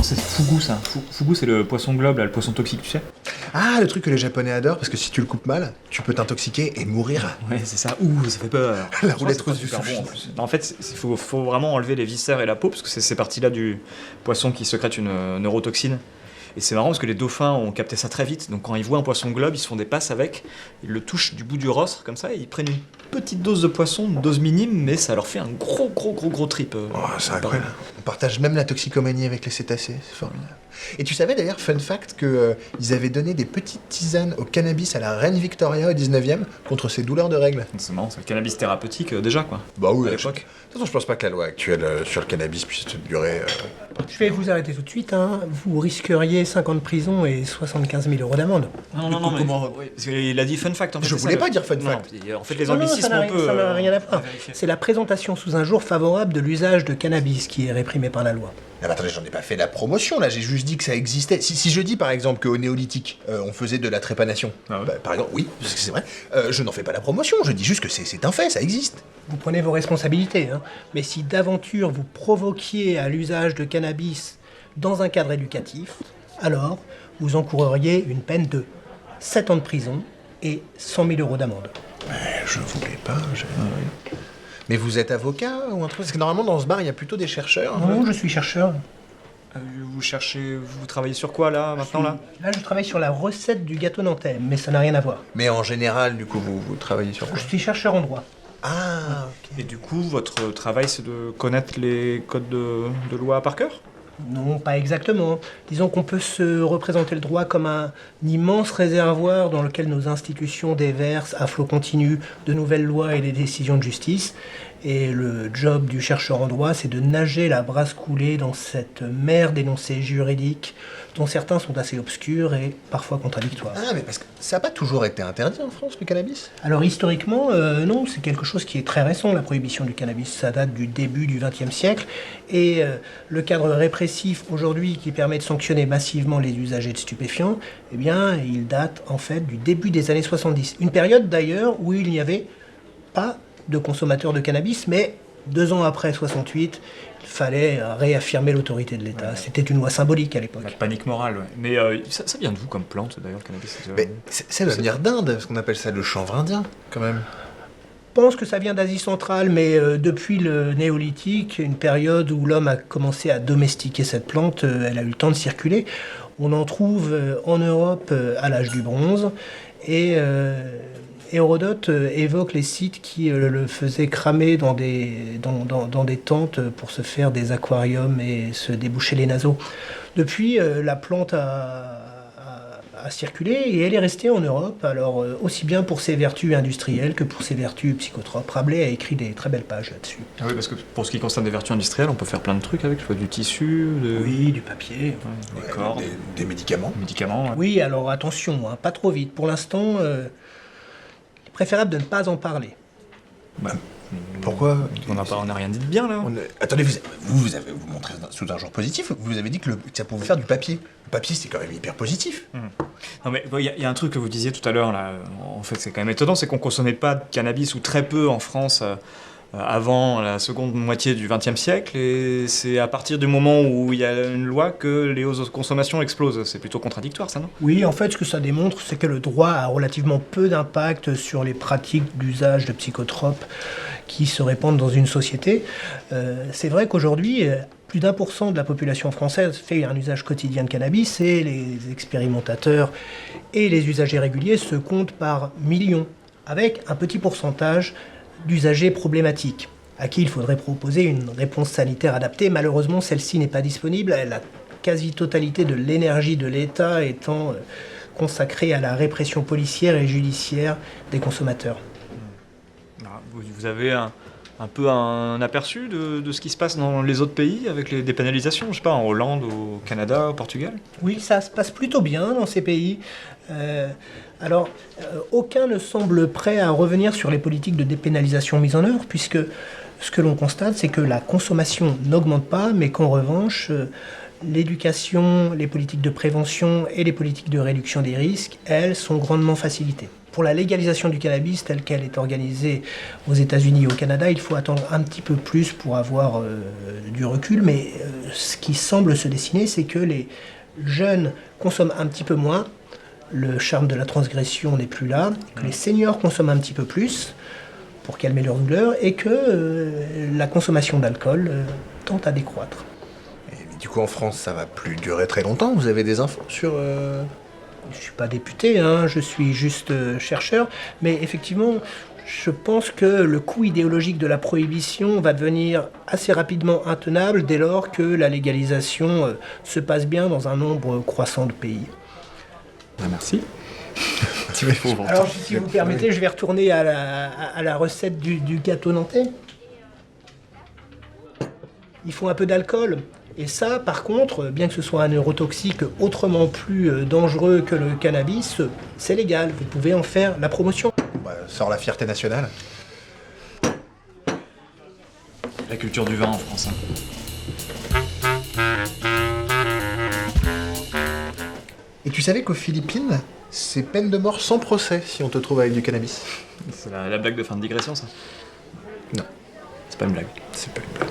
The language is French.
Non, c'est fugu ça. Fugu, c'est le poisson globe, là, le poisson toxique, tu sais. Ah, le truc que les Japonais adorent, parce que si tu le coupes mal, tu peux t'intoxiquer et mourir. Ouais, c'est ça. Ouh, ça fait peur. La roulette russe du super sushi. bon en plus. En fait, il faut vraiment enlever les viscères et la peau, parce que c'est ces parties-là du poisson qui sécrètent une neurotoxine. Et c'est marrant parce que les dauphins ont capté ça très vite. Donc quand ils voient un poisson globe, ils se font des passes avec, ils le touchent du bout du rostre comme ça, et ils prennent une petite dose de poisson, une dose minime, mais ça leur fait un gros trip. Oh, c'est incroyable. On partage même la toxicomanie avec les cétacés, c'est formidable. Et tu savais d'ailleurs, fun fact, qu'ils avaient donné des petites tisanes au cannabis à la reine Victoria au 19e contre ses douleurs de règles. C'est marrant, c'est le cannabis thérapeutique déjà quoi. Bah oui, à à l'époque. De toute façon, je pense pas que la loi actuelle sur le cannabis puisse durer. Je vais vous arrêter tout de suite, hein. Vous risqueriez 5 ans de prison et 75 000 € d'amende. Non, mais oui, parce qu'il a dit fun fact en fait. Je voulais pas dire fun fact. Non, en fait, les Non, anglicismes ça on peut. n'a rien à voir. vérifier. C'est la présentation sous un jour favorable de l'usage de cannabis qui est réprimé par la loi. Ah bah attendez, j'en ai pas fait la promotion là, j'ai juste dit que ça existait. Si je dis par exemple qu'au néolithique, on faisait de la trépanation, Ah ouais. bah, par exemple, oui, parce que c'est vrai, je n'en fais pas la promotion, je dis juste que c'est un fait, ça existe. Vous prenez vos responsabilités, hein. Mais si d'aventure vous provoquiez à l'usage de cannabis dans un cadre éducatif, alors vous encourriez une peine de 7 ans de prison et 100 000 € d'amende. Je voulais pas, Mais vous êtes avocat ou un truc? Parce que normalement dans ce bar il y a plutôt des chercheurs. Non, je suis chercheur. Vous travaillez sur quoi là, maintenant là? Là, je travaille sur la recette du gâteau nantais, mais ça n'a rien à voir. Mais en général, du coup, vous travaillez sur quoi? Je suis chercheur en droit. Ah, ok. Et du coup, votre travail c'est de connaître les codes de loi par cœur? Non, pas exactement. Disons qu'on peut se représenter le droit comme un immense réservoir dans lequel nos institutions déversent à flot continu de nouvelles lois et des décisions de justice. Et le job du chercheur en droit, c'est de nager la brasse coulée dans cette mer d'énoncés juridiques dont certains sont assez obscurs et parfois contradictoires. Ah, mais parce que ça n'a pas toujours été interdit en France, le cannabis? Alors historiquement, non, c'est quelque chose qui est très récent, la prohibition du cannabis. Ça date du début du XXe siècle. Et le cadre répressif aujourd'hui qui permet de sanctionner massivement les usagers de stupéfiants, eh bien, il date en fait du début des années 70. Une période d'ailleurs où il n'y avait pas de consommateurs de cannabis, mais 2 ans après 68, il fallait réaffirmer l'autorité de l'État. C'était une loi symbolique à l'époque. La panique morale, ouais. Mais ça vient d'où comme plante d'ailleurs, le cannabis? Mais ça doit venir d'Inde, parce qu'on appelle ça le chanvre indien, quand même. Je pense que ça vient d'Asie centrale, mais depuis le néolithique, une période où l'homme a commencé à domestiquer cette plante, elle a eu le temps de circuler. On en trouve en Europe à l'âge du bronze, et Hérodote évoque les Scythes qui le faisaient cramer dans des tentes pour se faire des aquariums et se déboucher les naseaux. Depuis, la plante a circulé et elle est restée en Europe, alors aussi bien pour ses vertus industrielles que pour ses vertus psychotropes. Rabelais a écrit des très belles pages là-dessus. Ah oui, parce que pour ce qui concerne des vertus industrielles, on peut faire plein de trucs avec, du tissu, Oui, du papier. des cordes, Des médicaments. des médicaments. Ouais. Oui, alors attention, hein, pas trop vite. Pour l'instant, il est préférable de ne pas en parler. Bah, Pourquoi? on n'a rien dit de bien là. Attendez, vous montrez sous un jour positif, vous avez dit que ça pouvait faire du papier. Le papier, c'est quand même hyper positif. Non mais il y a un truc que vous disiez tout à l'heure là, en fait c'est quand même étonnant, c'est qu'on consommait pas de cannabis ou très peu en France avant la seconde moitié du XXe siècle, et c'est à partir du moment où il y a une loi que les hausses de consommation explosent. C'est plutôt contradictoire ça, non? Oui, en fait, ce que ça démontre, c'est que le droit a relativement peu d'impact sur les pratiques d'usage de psychotropes qui se répandent dans une société. C'est vrai qu'aujourd'hui, plus d'1% de la population française fait un usage quotidien de cannabis, et les expérimentateurs et les usagers réguliers se comptent par millions, avec un petit pourcentage d'usagers problématiques, à qui il faudrait proposer une réponse sanitaire adaptée. Malheureusement, celle-ci n'est pas disponible, la quasi-totalité de l'énergie de l'État étant consacrée à la répression policière et judiciaire des consommateurs. Vous avez un peu un aperçu de ce qui se passe dans les autres pays avec les dépénalisations, je sais pas, en Hollande, au Canada, au Portugal? Oui, ça se passe plutôt bien dans ces pays. Aucun ne semble prêt à revenir sur les politiques de dépénalisation mises en œuvre, puisque ce que l'on constate, c'est que la consommation n'augmente pas, mais qu'en revanche, l'éducation, les politiques de prévention et les politiques de réduction des risques, elles, sont grandement facilitées. pour la légalisation du cannabis telle qu'elle est organisée aux États-Unis et au Canada, il faut attendre un petit peu plus pour avoir du recul. Mais ce qui semble se dessiner, c'est que les jeunes consomment un petit peu moins, le charme de la transgression n'est plus là, que les seniors consomment un petit peu plus pour calmer leur douleur et que la consommation d'alcool tente à décroître. Mais du coup, en France, ça va plus durer très longtemps. Vous avez des infos sur... Je ne suis pas député, hein, je suis juste chercheur, mais effectivement, je pense que le coût idéologique de la prohibition va devenir assez rapidement intenable dès lors que la légalisation se passe bien dans un nombre croissant de pays. Merci. Alors, si vous permettez, je vais retourner à la recette du gâteau nantais. Il faut un peu d'alcool. Et ça, par contre, bien que ce soit un neurotoxique autrement plus dangereux que le cannabis, c'est légal. Vous pouvez en faire la promotion. Bah, sort la fierté nationale. La culture du vin en France. Et tu savais qu'aux Philippines, c'est peine de mort sans procès si on te trouve avec du cannabis? C'est la blague de fin de digression, ça? Non, C'est pas une blague. c'est pas une blague.